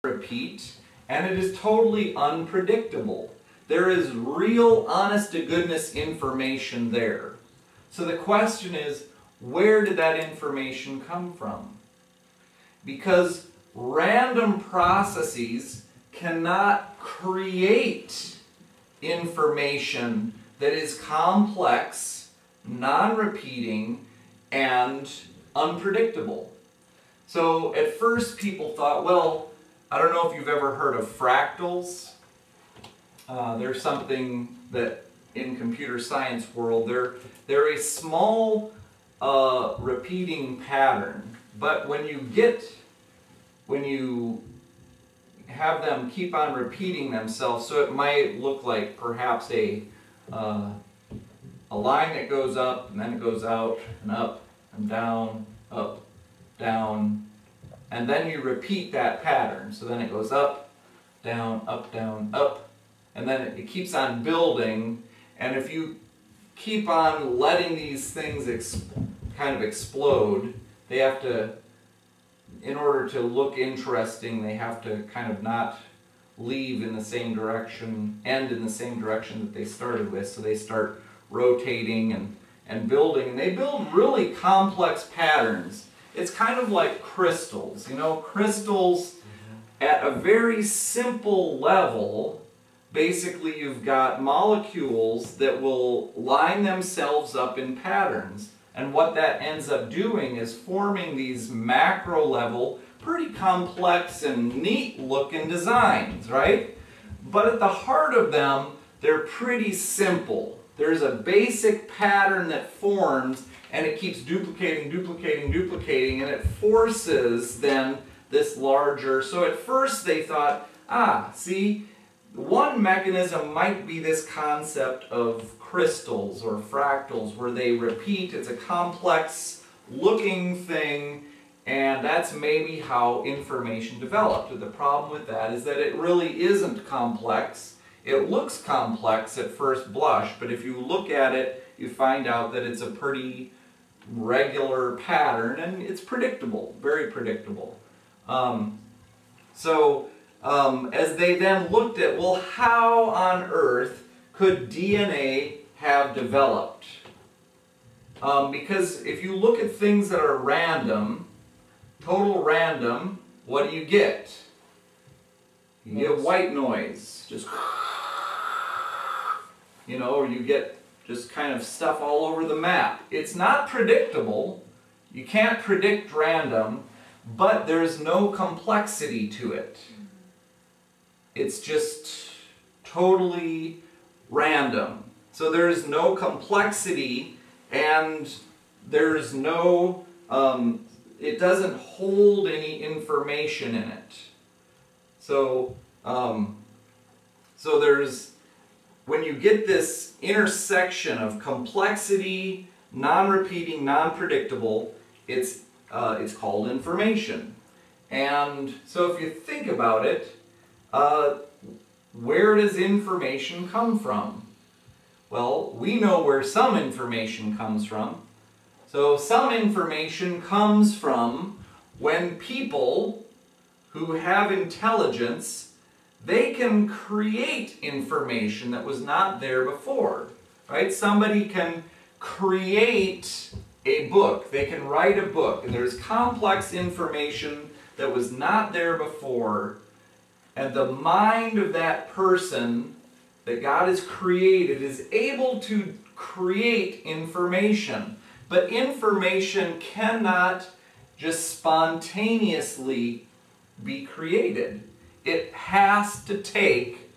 repeat, and it is totally unpredictable. There is real, honest-to-goodness information there. So the question is, where did that information come from? Because random processes cannot create information that is complex, non-repeating, and unpredictable. So at first people thought, well, I don't know if you've ever heard of fractals. There's something that in computer science world, they're a small repeating pattern, but when you have them keep on repeating themselves, so it might look like perhaps a line that goes up and then it goes out and up and down, and then you repeat that pattern. So then it goes up, down, up, and then it keeps on building. And if you keep on letting these things kind of explode, they have to, in order to look interesting, they have to kind of not leave in the same direction, end in the same direction that they started with. So they start rotating and building, and they build really complex patterns. It's kind of like crystals. You know, crystals at a very simple level, basically you've got molecules that will line themselves up in patterns. And what that ends up doing is forming these macro level, pretty complex and neat looking designs, right? But at the heart of them, they're pretty simple. There's a basic pattern that forms, and it keeps duplicating, and it forces then this larger. So at first they thought, see, one mechanism might be this concept of crystals or fractals, where they repeat. It's a complex looking thing, and that's maybe how information developed. And the problem with that is that it really isn't complex. It looks complex at first blush, but if you look at it, you find out that it's a pretty regular pattern, and it's predictable, very predictable. As they then looked at, well, how on earth could DNA have developed? Because if you look at things that are random, total random, what do you get? You get white noise, just, you know, or you get just kind of stuff all over the map. It's not predictable. You can't predict random, but there's no complexity to it. It's just totally random. So there's no complexity, and there's no, it doesn't hold any information in it. So, there's, when you get this intersection of complexity, non-repeating, non-predictable, it's called information. And so if you think about it, where does information come from? Well, we know where some information comes from. So some information comes from when people who have intelligence, they can create information that was not there before, right? Somebody can create a book. They can write a book, and there's complex information that was not there before, and the mind of that person that God has created is able to create information. But information cannot just spontaneously be created. It has to take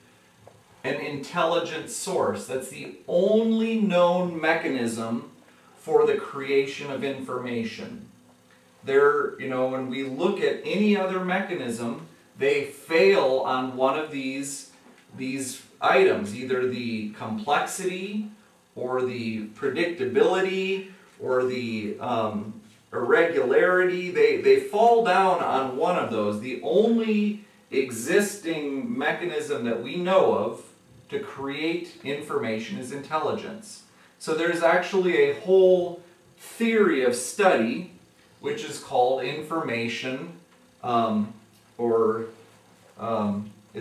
an intelligent source. That's the only known mechanism for the creation of information. There, you know, when we look at any other mechanism, they fail on one of these items, either the complexity or the predictability or the irregularity. They fall down on one of those. The only existing mechanism that we know of to create information is intelligence. So there's actually a whole theory of study which is called information or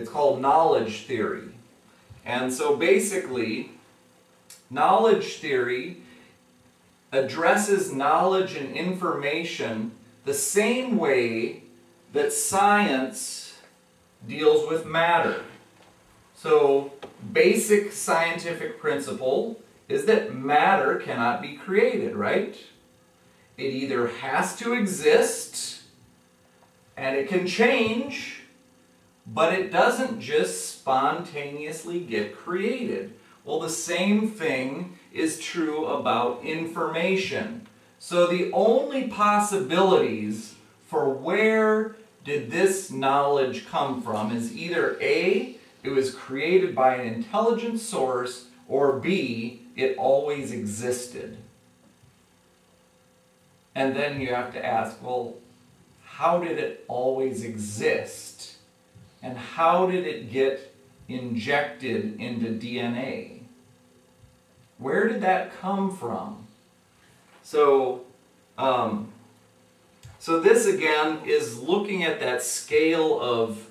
it's called knowledge theory. And so basically, knowledge theory addresses knowledge and information the same way that science deals with matter. So, basic scientific principle is that matter cannot be created, right? It either has to exist, and it can change, but it doesn't just spontaneously get created. Well, the same thing is true about information. So the only possibilities for where did this knowledge come from is either A, it was created by an intelligent source, or B, it always existed. And then you have to ask, well, how did it always exist? And how did it get injected into DNA? Where did that come from? So this again is looking at that scale of,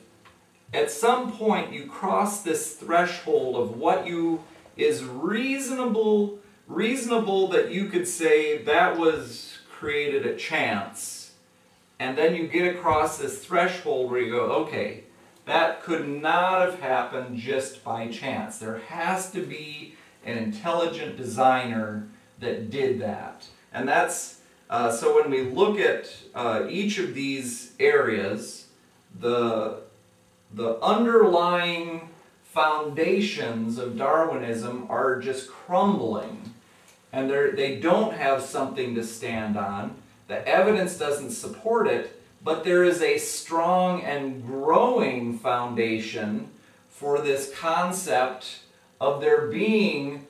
at some point you cross this threshold of what is reasonable that you could say that was created a chance. And then you get across this threshold where you go, okay, that could not have happened just by chance. There has to be an intelligent designer that did that. And that's, so when we look at each of these areas, the underlying foundations of Darwinism are just crumbling. And they don't have something to stand on. The evidence doesn't support it, but there is a strong and growing foundation for this concept of there being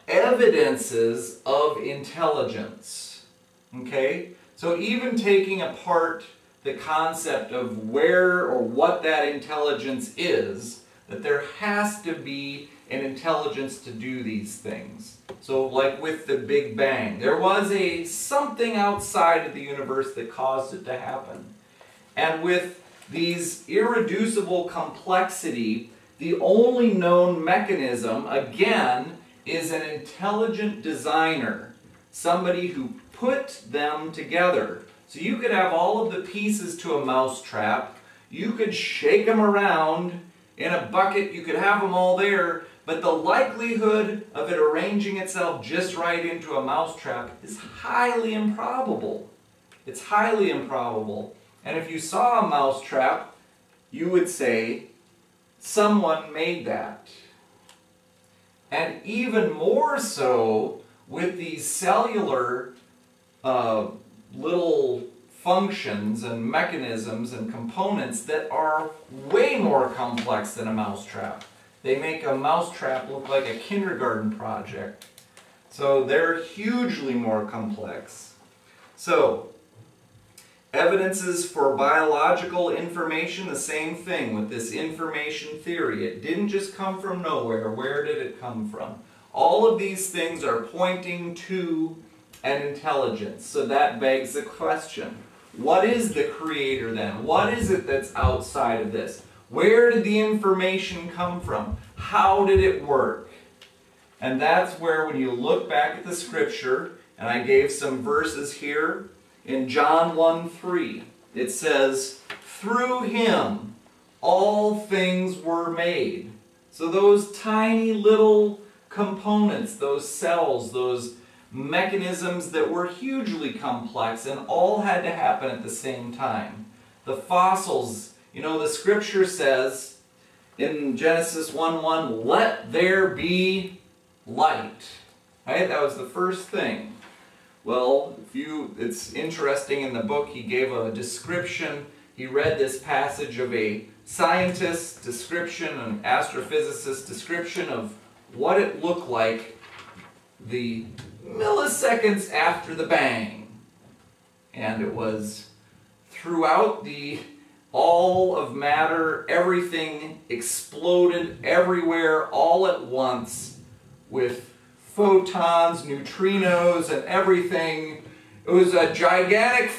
evidences of intelligence. Okay? So even taking apart the concept of where or what that intelligence is, that there has to be an intelligence to do these things. So like with the Big Bang, there was something outside of the universe that caused it to happen. And with these irreducible complexity, the only known mechanism, again, is an intelligent designer. Somebody who put them together. So you could have all of the pieces to a mousetrap. You could shake them around in a bucket. You could have them all there. But the likelihood of it arranging itself just right into a mousetrap is highly improbable. It's highly improbable. And if you saw a mousetrap, you would say, someone made that. And even more so with these cellular little functions and mechanisms and components that are way more complex than a mousetrap. They make a mousetrap look like a kindergarten project. So they're hugely more complex. So, evidences for biological information, the same thing with this information theory. It didn't just come from nowhere. Where did it come from? All of these things are pointing to an intelligence. So that begs the question, what is the creator then? What is it that's outside of this? Where did the information come from? How did it work? And that's where when you look back at the scripture, and I gave some verses here, in John 1:3, it says, through him all things were made. So those tiny little components, those cells, those mechanisms that were hugely complex and all had to happen at the same time. The fossils, you know, the scripture says in Genesis 1:1, let there be light. Right? That was the first thing. Well, it's interesting in the book, he gave a description. He read this passage of a scientist's description, an astrophysicist's description of what it looked like the milliseconds after the bang. And it was throughout all of matter, everything exploded everywhere all at once with photons, neutrinos, and everything. It was a gigantic